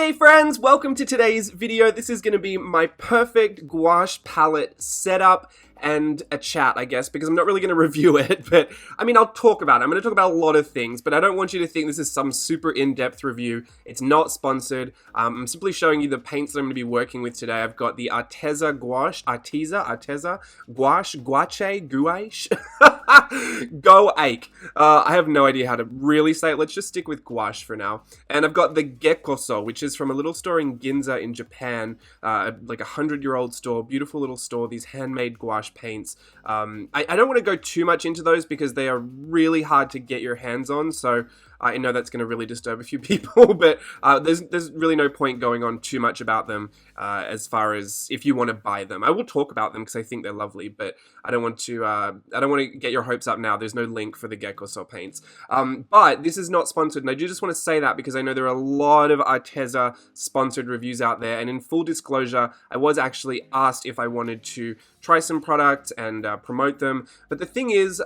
Hey friends, welcome to today's video. This is going to be my perfect gouache palette setup and a chat, I guess, because I'm not really going to review it, but I mean, I'll talk about it. I'm going to talk about a lot of things, but I don't want you to think this is some super in-depth review. It's not sponsored. I'm simply showing you the paints that I'm going to be working with today. I've got the Arteza gouache, gouache, I have no idea how to really say it. Let's just stick with gouache for now. And I've got the Gekoso, which is from a little store in Ginza in Japan, like a 100-year-old store, beautiful little store, these handmade gouache paints. I don't want to go too much into those because they are really hard to get your hands on, so I know that's going to really disturb a few people, but there's really no point going on too much about them as far as if you want to buy them. I will talk about them because I think they're lovely, but I don't want to get your hopes up now. There's no link for the Gekoso paints. But this is not sponsored, and I do just want to say that because I know there are a lot of Arteza sponsored reviews out there, and in full disclosure, I was actually asked if I wanted to try some products and promote them, but the thing is,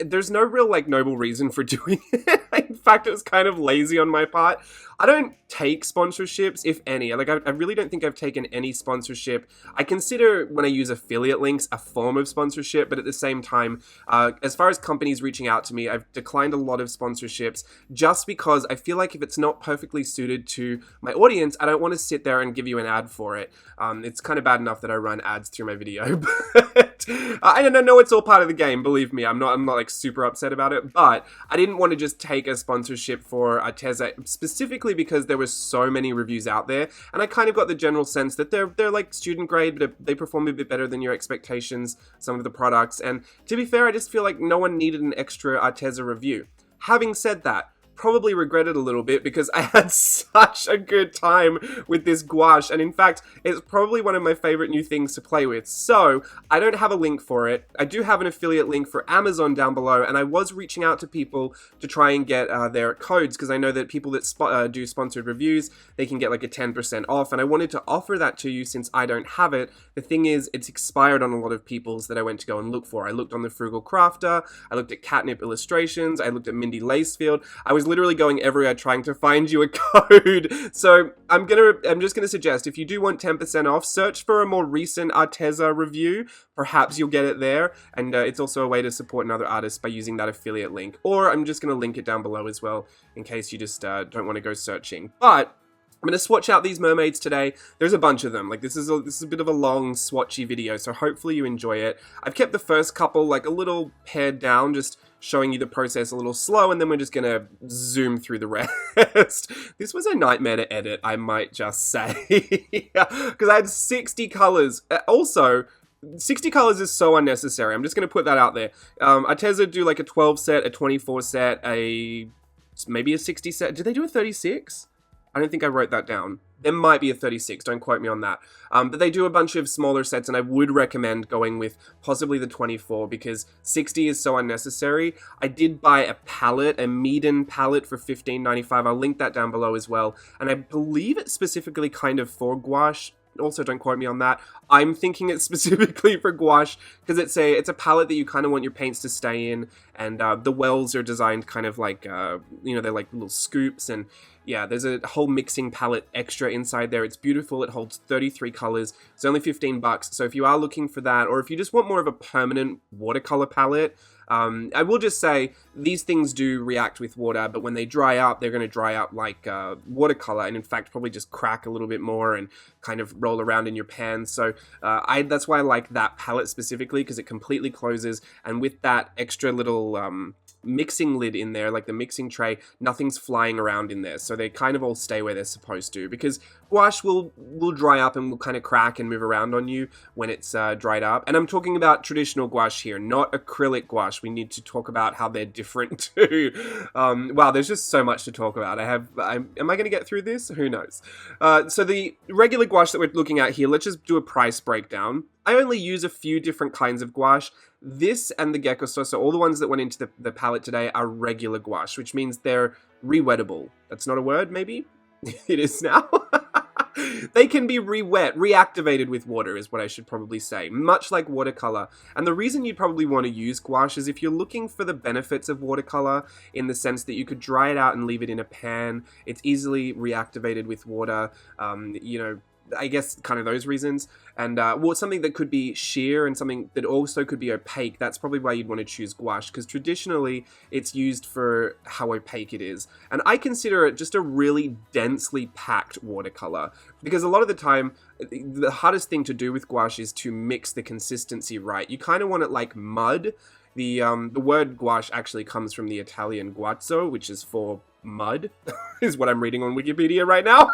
there's no real noble reason for doing it. In fact, it was kind of lazy on my part. I don't take sponsorships, if any. I really don't think I've taken any sponsorship. I consider when I use affiliate links a form of sponsorship, but at the same time, as far as companies reaching out to me, I've declined a lot of sponsorships just because I feel like if it's not perfectly suited to my audience, I don't want to sit there and give you an ad for it. It's kind of bad enough that I run ads through my video, but I don't know, it's all part of the game, believe me. I'm not like super upset about it, but I didn't want to just take a sponsorship for Arteza specifically because there were so many reviews out there, and I kind of got the general sense that they're like student grade, but they perform a bit better than your expectations, some of the products, and to be fair, I just feel like no one needed an extra Arteza review. Having said that, probably regret it a little bit because I had such a good time with this gouache, and in fact, it's probably one of my favorite new things to play with. So, I don't have a link for it. I do have an affiliate link for Amazon down below, and I was reaching out to people to try and get their codes, because I know that people that do sponsored reviews, they can get like a 10% off, and I wanted to offer that to you since I don't have it. The thing is, it's expired on a lot of people's that I went to go and look for. I looked on the Frugal Crafter, I looked at Catnip Illustrations, I looked at Mindy Lacefield. I was literally going everywhere trying to find you a code. So I'm just gonna suggest, if you do want 10% off, search for a more recent Arteza review. Perhaps you'll get it there, and it's also a way to support another artist by using that affiliate link. Or I'm just gonna link it down below as well in case you just don't want to go searching. But I'm going to swatch out these mermaids today. There's a bunch of them. This is a bit of a long swatchy video, so hopefully you enjoy it. I've kept the first couple a little pared down, just showing you the process a little slow, and then we're just going to zoom through the rest. This was a nightmare to edit, I might just say, because I had 60 colors. Also, 60 colors is so unnecessary. I'm just going to put that out there. Arteza do like a 12 set, a 24 set, maybe a 60 set. Did they do a 36? I don't think I wrote that down. There might be a 36, don't quote me on that. But they do a bunch of smaller sets, and I would recommend going with possibly the 24 because 60 is so unnecessary. I did buy a palette, a Meaden palette for $15.95. I'll link that down below as well. And I believe it's specifically kind of for gouache. Also, don't quote me on that. I'm thinking it's specifically for gouache because it's a palette that you kind of want your paints to stay in, and the wells are designed kind of like, they're like little scoops, and yeah, there's a whole mixing palette extra inside there. It's beautiful. It holds 33 colors. It's only $15, so if you are looking for that, or if you just want more of a permanent watercolor palette, I will just say these things do react with water, but when they dry up, they're going to dry up like watercolor, and in fact probably just crack a little bit more and kind of roll around in your pan. So that's why I like that palette specifically, because it completely closes, and with that extra little mixing lid in there, like the mixing tray, nothing's flying around in there, so they kind of all stay where they're supposed to, because gouache will dry up and will kind of crack and move around on you when it's dried up. And I'm talking about traditional gouache here, not acrylic gouache. We need to talk about how they're different too. Wow, there's just so much to talk about. Am I going to get through this? Who knows? So the regular gouache that we're looking at here, let's just do a price breakdown. I only use a few different kinds of gouache. This and the Gekoso, so all the ones that went into the palette today are regular gouache, which means they're re-wettable. That's not a word, maybe? It is now. They can be re-wet, reactivated with water is what I should probably say, much like watercolor. And the reason you'd probably want to use gouache is if you're looking for the benefits of watercolor in the sense that you could dry it out and leave it in a pan. It's easily reactivated with water, you know, I guess kind of those reasons. And well, something that could be sheer and something that also could be opaque, that's probably why you'd want to choose gouache, because traditionally it's used for how opaque it is. And I consider it just a really densely packed watercolor, because a lot of the time, the hardest thing to do with gouache is to mix the consistency right. You kind of want it like mud. The word gouache actually comes from the Italian guazzo, which is for mud, is what I'm reading on Wikipedia right now.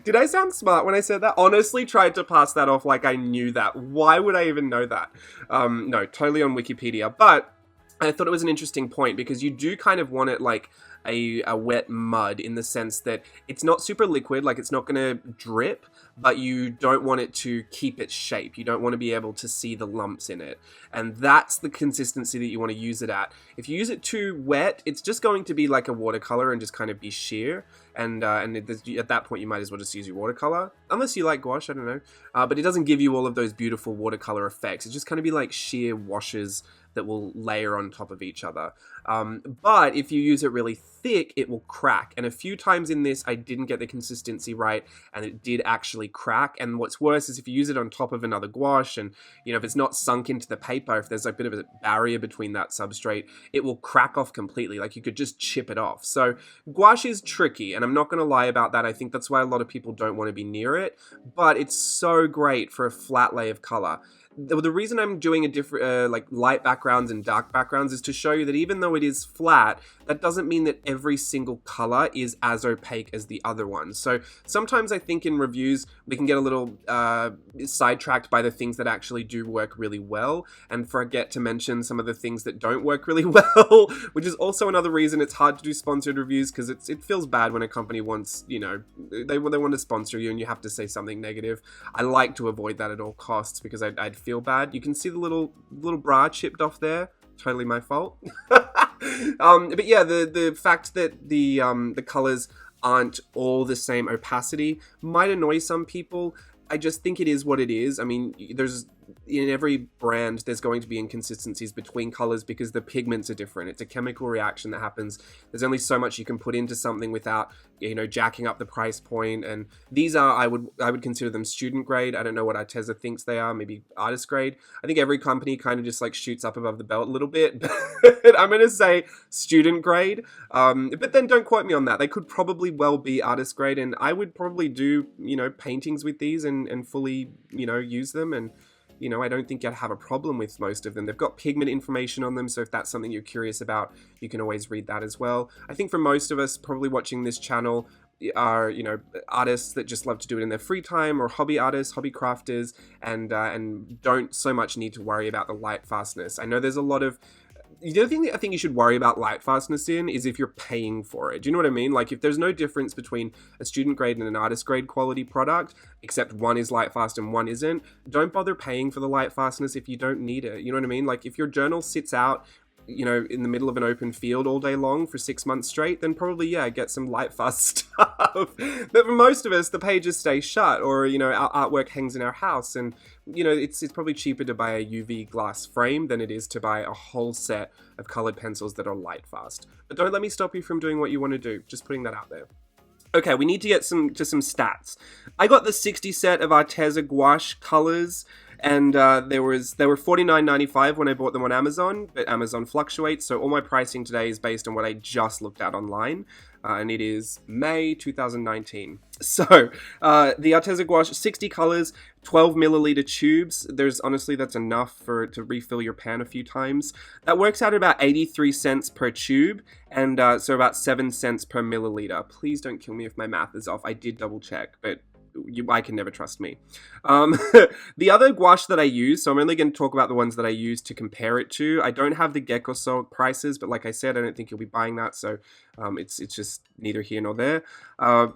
Did I sound smart when I said that? Honestly, tried to pass that off like I knew that. Why would I even know that? No, totally on Wikipedia. But I thought it was an interesting point because you do kind of want it like a wet mud in the sense that it's not super liquid, like it's not going to drip, but you don't want it to keep its shape. You don't want to be able to see the lumps in it. And that's the consistency that you want to use it at. If you use it too wet, it's just going to be like a watercolor and just kind of be sheer. And at that point, you might as well just use your watercolor. Unless you like gouache, I don't know. But it doesn't give you all of those beautiful watercolor effects. It's just kind of be like sheer washes that will layer on top of each other. But if you use it really thick, it will crack. And a few times in this, I didn't get the consistency right, and it did actually crack. And what's worse is if you use it on top of another gouache, and you know, if it's not sunk into the paper, if there's a bit of a barrier between that substrate, it will crack off completely. Like you could just chip it off. So gouache is tricky, and I'm not going to lie about that. I think that's why a lot of people don't want to be near it, but it's so great for a flat lay of color. The reason I'm doing a different, like light backgrounds and dark backgrounds is to show you that even though it is flat, that doesn't mean that every single color is as opaque as the other one. So sometimes I think in reviews, we can get a little sidetracked by the things that actually do work really well and forget to mention some of the things that don't work really well, which is also another reason it's hard to do sponsored reviews because it feels bad when a company wants, you know, they want to sponsor you and you have to say something negative. I like to avoid that at all costs because I'd feel bad. You can see the little bra chipped off there. Totally my fault. But yeah, the fact that the colors aren't all the same opacity might annoy some people. I just think it is what it is. I mean, in every brand, there's going to be inconsistencies between colors because the pigments are different. It's a chemical reaction that happens. There's only so much you can put into something without, you know, jacking up the price point. And these are, I would consider them student grade. I don't know what Arteza thinks they are, maybe artist grade. I think every company kind of just like shoots up above the belt a little bit. But I'm going to say student grade. But then don't quote me on that. They could probably well be artist grade. And I would probably do, you know, paintings with these and fully, you know, use them. And you know, I don't think you'd have a problem with most of them. They've got pigment information on them, so if that's something you're curious about, you can always read that as well. I think for most of us probably watching this channel are, you know, artists that just love to do it in their free time, or hobby artists, hobby crafters, and don't so much need to worry about the light fastness. I know there's a lot of the other thing that I think you should worry about light fastness in is if you're paying for it. Do you know what I mean? Like if there's no difference between a student grade and an artist grade quality product, except one is light fast and one isn't, don't bother paying for the light fastness if you don't need it. You know what I mean? Like if your journal sits out, you know, in the middle of an open field all day long for 6 months straight, then probably, yeah, get some light fast stuff. But for most of us, the pages stay shut, or, you know, our artwork hangs in our house, and, you know, it's probably cheaper to buy a UV glass frame than it is to buy a whole set of colored pencils that are light fast. But don't let me stop you from doing what you want to do. Just putting that out there. Okay, we need to get some stats. I got the 60 set of Arteza gouache colors, and they were $49.95 when I bought them on Amazon, but Amazon fluctuates, so all my pricing today is based on what I just looked at online, and it is May 2019. So, the Arteza gouache, 60 colors, 12 milliliter tubes. Honestly, that's enough to refill your pan a few times. That works out at about 83 cents per tube, and so about 7 cents per milliliter. Please don't kill me if my math is off. I did double check, but I can never trust me. The other gouache that I use, so I'm only going to talk about the ones that I use to compare it to. I don't have the Gecko prices, but like I said, I don't think you'll be buying that, so it's just neither here nor there.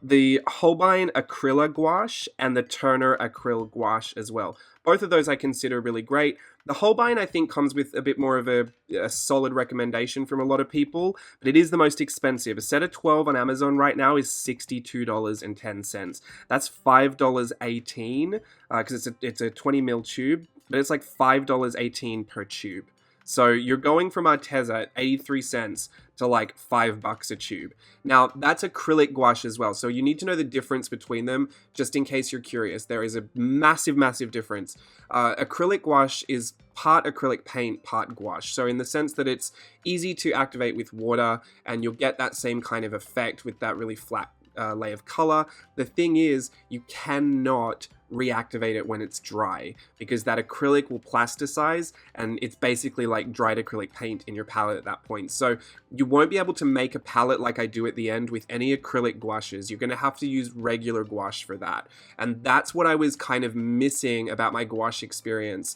The Holbein Acrylic gouache and the Turner Acryl gouache as well. Both of those I consider really great. The Holbein, I think, comes with a bit more of a solid recommendation from a lot of people, but it is the most expensive. A set of 12 on Amazon right now is $62.10. That's $5.18 because it's a 20 ml tube, but it's like $5.18 per tube. So you're going from Arteza at 83 cents to like $5 a tube. Now, that's acrylic gouache as well. So you need to know the difference between them, just in case you're curious. There is a massive, massive difference. Acrylic gouache is part acrylic paint, part gouache. So in the sense that it's easy to activate with water, and you'll get that same kind of effect with that really flat layer of color. The thing is, you cannot reactivate it when it's dry, because that acrylic will plasticize, and it's basically like dried acrylic paint in your palette at that point. So you won't be able to make a palette like I do at the end with any acrylic gouaches. You're going to have to use regular gouache for that. And that's what I was kind of missing about my gouache experience.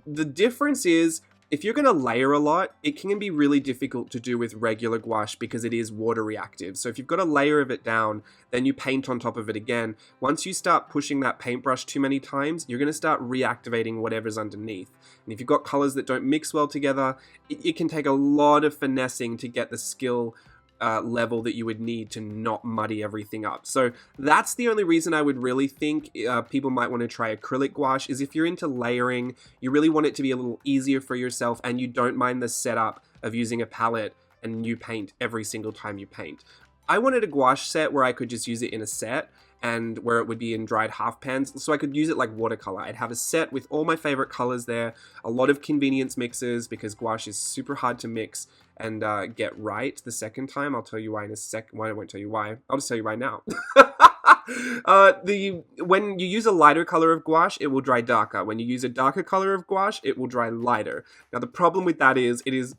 The difference is, if you're going to layer a lot, it can be really difficult to do with regular gouache because it is water reactive. So if you've got a layer of it down, then you paint on top of it again. Once you start pushing that paintbrush too many times, you're going to start reactivating whatever's underneath. And if you've got colors that don't mix well together, it can take a lot of finessing to get the skill level that you would need to not muddy everything up. So that's the only reason I would really think people might want to try acrylic gouache, is if you're into layering, you really want it to be a little easier for yourself, and you don't mind the setup of using a palette and new paint every single time you paint. I wanted a gouache set where I could just use it in a set, and where it would be in dried half pans, so I could use it like watercolor. I'd have a set with all my favorite colors there, a lot of convenience mixes, because gouache is super hard to mix and get right the second time. I'll tell you why in a second. Well, I won't tell you why. I'll just tell you right now. When you use a lighter color of gouache, it will dry darker. When you use a darker color of gouache, it will dry lighter. Now, the problem with that is, it is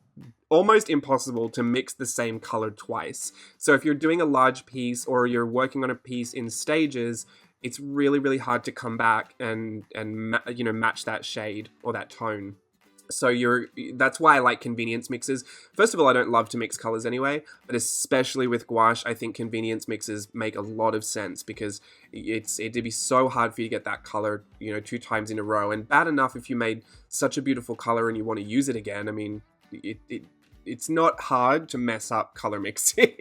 almost impossible to mix the same color twice. So if you're doing a large piece, or you're working on a piece in stages, it's really, really hard to come back and match that shade or that tone. So that's why I like convenience mixes. First of all, I don't love to mix colors anyway, but especially with gouache, I think convenience mixes make a lot of sense, because it'd be so hard for you to get that color, 2 times in a row. And bad enough if you made such a beautiful color and you want to use it again. I mean, it's not hard to mess up color mixing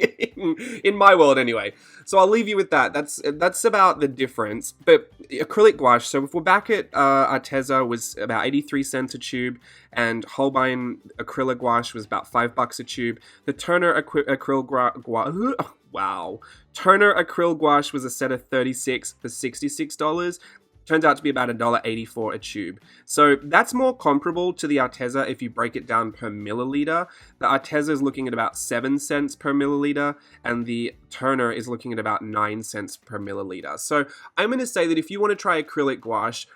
in my world anyway. So I'll leave you with that. That's about the difference. But acrylic gouache, so if we're back at Arteza, was about 83 cents a tube, and Holbein acrylic gouache was about $5 a tube. The Turner acryl gouache was a set of 36 for $66. Turns out to be about $1.84 a tube. So that's more comparable to the Arteza if you break it down per milliliter. The Arteza is looking at about 7 cents per milliliter, and the Turner is looking at about 9 cents per milliliter. So I'm going to say that if you want to try acrylic gouache,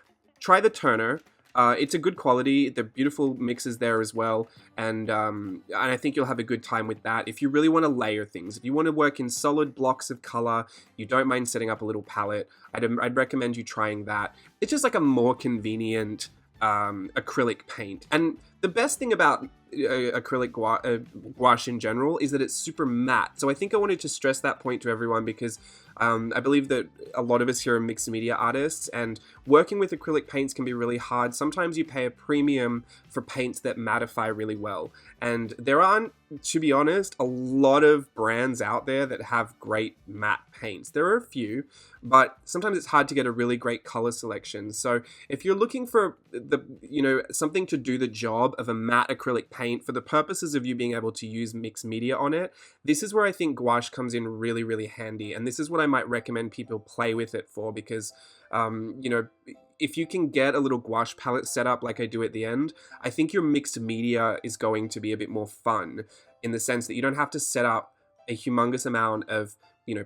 try the Turner. It's a good quality. They're beautiful mixes there as well, and I think you'll have a good time with that. If you really want to layer things, if you want to work in solid blocks of color, you don't mind setting up a little palette, I'd recommend you trying that. It's just like a more convenient acrylic paint. And the best thing about acrylic gouache in general is that it's super matte. So I think I wanted to stress that point to everyone, because I believe that a lot of us here are mixed media artists, and working with acrylic paints can be really hard. Sometimes you pay a premium for paints that mattify really well. And there aren't, to be honest, a lot of brands out there that have great matte paints. There are a few, but sometimes it's hard to get a really great color selection. So if you're looking for something to do the job of a matte acrylic paint for the purposes of you being able to use mixed media on it, this is where I think gouache comes in really, really handy. And this is what I might recommend people play with it for, because if you can get a little gouache palette set up like I do at the end, I think your mixed media is going to be a bit more fun, in the sense that you don't have to set up a humongous amount of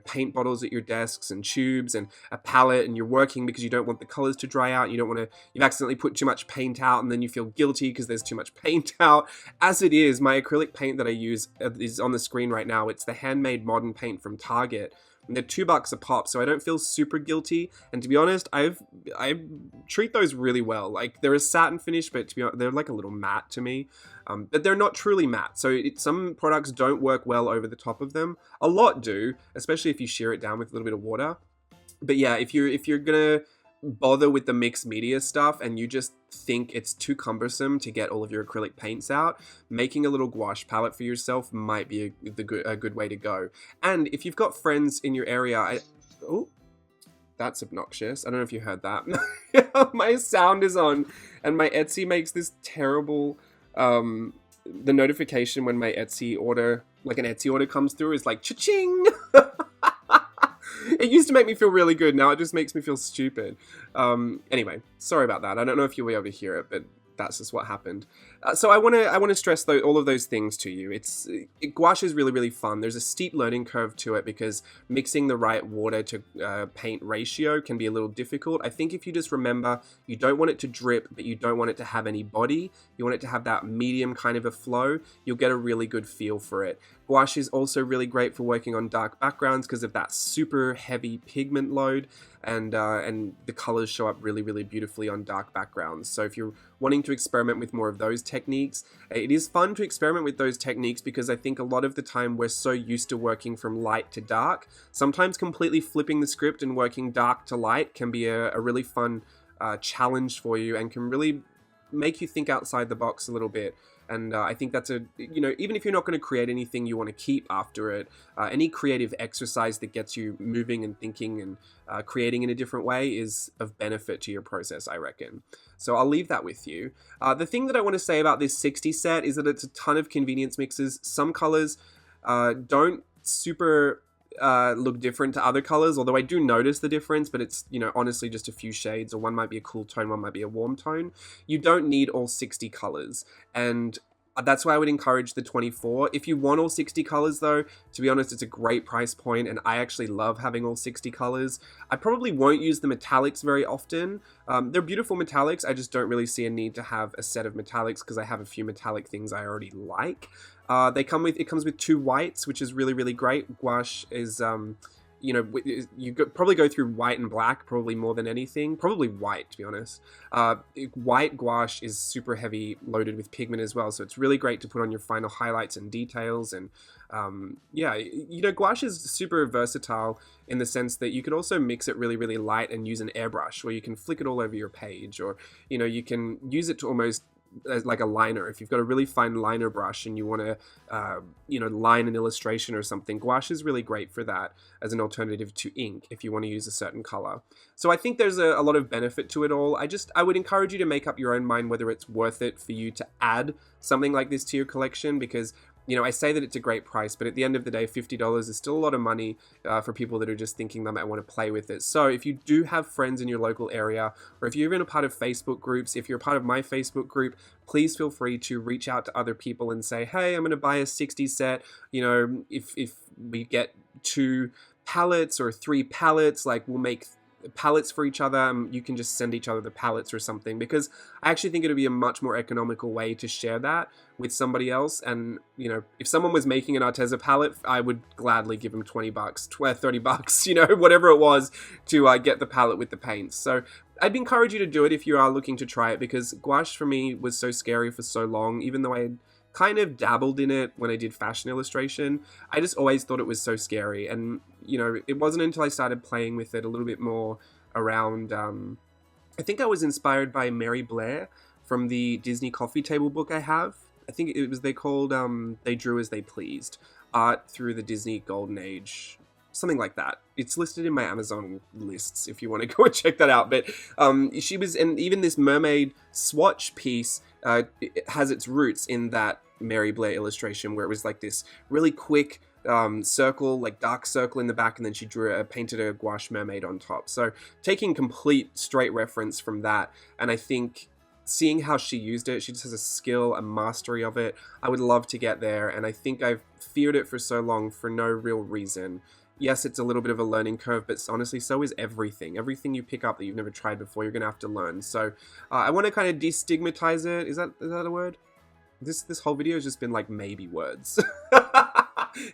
paint bottles at your desks and tubes and a palette, and you're working because you don't want the colors to dry out. You've accidentally put too much paint out, and then you feel guilty because there's too much paint out. As it is, my acrylic paint that I use is on the screen right now. It's the Handmade Modern paint from Target. And they're $2 a pop, so I don't feel super guilty. And to be honest, I treat those really well. Like, they're a satin finish, but to be honest, they're like a little matte to me. But they're not truly matte. So some products don't work well over the top of them. A lot do, especially if you shear it down with a little bit of water. But yeah, if you're gonna bother with the mixed media stuff and you just think it's too cumbersome to get all of your acrylic paints out, making a little gouache palette for yourself might be a good way to go. And if you've got friends in your area, oh, that's obnoxious. I don't know if you heard that. My sound is on and my Etsy makes this terrible, the notification when my Etsy order, like an Etsy order comes through is like cha-ching. It used to make me feel really good. Now it just makes me feel stupid. Anyway, sorry about that. I don't know if you'll be able to hear it, but that's just what happened. So I want to stress all of those things to you. Gouache is really, really fun. There's a steep learning curve to it because mixing the right water to paint ratio can be a little difficult. I think if you just remember, you don't want it to drip, but you don't want it to have any body. You want it to have that medium kind of a flow. You'll get a really good feel for it. Gouache is also really great for working on dark backgrounds because of that super heavy pigment load, and the colors show up really, really beautifully on dark backgrounds. So if you're wanting to experiment with more of those techniques, it is fun to experiment with those techniques because I think a lot of the time we're so used to working from light to dark. Sometimes completely flipping the script and working dark to light can be a really fun challenge for you and can really make you think outside the box a little bit. And I think that's even if you're not going to create anything you want to keep after it, any creative exercise that gets you moving and thinking and creating in a different way is of benefit to your process, I reckon. So I'll leave that with you. The thing that I want to say about this 60 set is that it's a ton of convenience mixes. Some colors don't super look different to other colors, although I do notice the difference, but it's, honestly just a few shades, or one might be a cool tone, one might be a warm tone. You don't need all 60 colors, and that's why I would encourage the 24. If you want all 60 colors though, to be honest, it's a great price point, and I actually love having all 60 colors. I probably won't use the metallics very often. They're beautiful metallics, I just don't really see a need to have a set of metallics because I have a few metallic things I already like. It comes with 2 whites, which is really, really great. Gouache is, probably go through white and black, probably more than anything. Probably white, to be honest. White gouache is super heavy loaded with pigment as well, so it's really great to put on your final highlights and details. And gouache is super versatile in the sense that you could also mix it really, really light and use an airbrush, where you can flick it all over your page, or, you can use it to almost as like a liner. If you've got a really fine liner brush and you want to line an illustration or something, gouache is really great for that as an alternative to ink if you want to use a certain color. So I think there's a lot of benefit to it all. I would encourage you to make up your own mind whether it's worth it for you to add something like this to your collection, because I say that it's a great price, but at the end of the day, $50 is still a lot of money for people that are just thinking they might want to play with it. So if you do have friends in your local area, or if you're even a part of Facebook groups, if you're a part of my Facebook group, please feel free to reach out to other people and say, hey, I'm going to buy a 60 set. If we get 2 palettes or 3 palettes, like we'll make palettes for each other, you can just send each other the palettes or something, because I actually think it would be a much more economical way to share that with somebody else. And if someone was making an Arteza palette, I would gladly give them $20, $30, whatever it was, to get the palette with the paints. So I'd encourage you to do it if you are looking to try it, because gouache for me was so scary for so long. Even though I had kind of dabbled in it when I did fashion illustration, I just always thought it was so scary. And it wasn't until I started playing with it a little bit more around, I think I was inspired by Mary Blair from the Disney coffee table book I have. I think they called They Drew as They Pleased, Art Through the Disney Golden Age, something like that. It's listed in my Amazon lists if you want to go and check that out. But she was, and even this mermaid swatch piece it has its roots in that Mary Blair illustration, where it was like this really quick circle, like dark circle in the back, and then she painted a gouache mermaid on top. So taking complete straight reference from that, and I think seeing how she used it, she just has a skill, a mastery of it. I would love to get there, and I think I've feared it for so long for no real reason. Yes, it's a little bit of a learning curve, but honestly, so is everything. Everything you pick up that you've never tried before, you're going to have to learn. So I want to kind of destigmatize it. Is that a word? This whole video has just been like maybe words.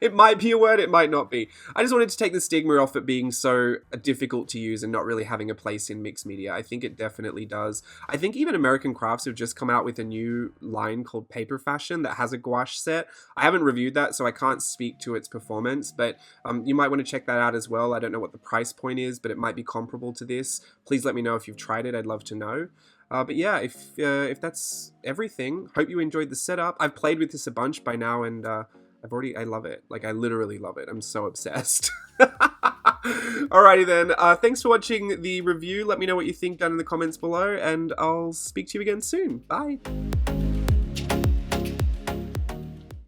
It might be a word, it might not be. I just wanted to take the stigma off it being so difficult to use and not really having a place in mixed media. I think it definitely does. I think even American Crafts have just come out with a new line called Paper Fashion that has a gouache set. I haven't reviewed that, so I can't speak to its performance, but you might want to check that out as well. I don't know what the price point is, but it might be comparable to this. Please let me know if you've tried it. I'd love to know. But yeah, if that's everything, hope you enjoyed the setup. I've played with this a bunch by now, and I love it. Like, I literally love it. I'm so obsessed. Alrighty then. Thanks for watching the review. Let me know what you think down in the comments below, and I'll speak to you again soon. Bye.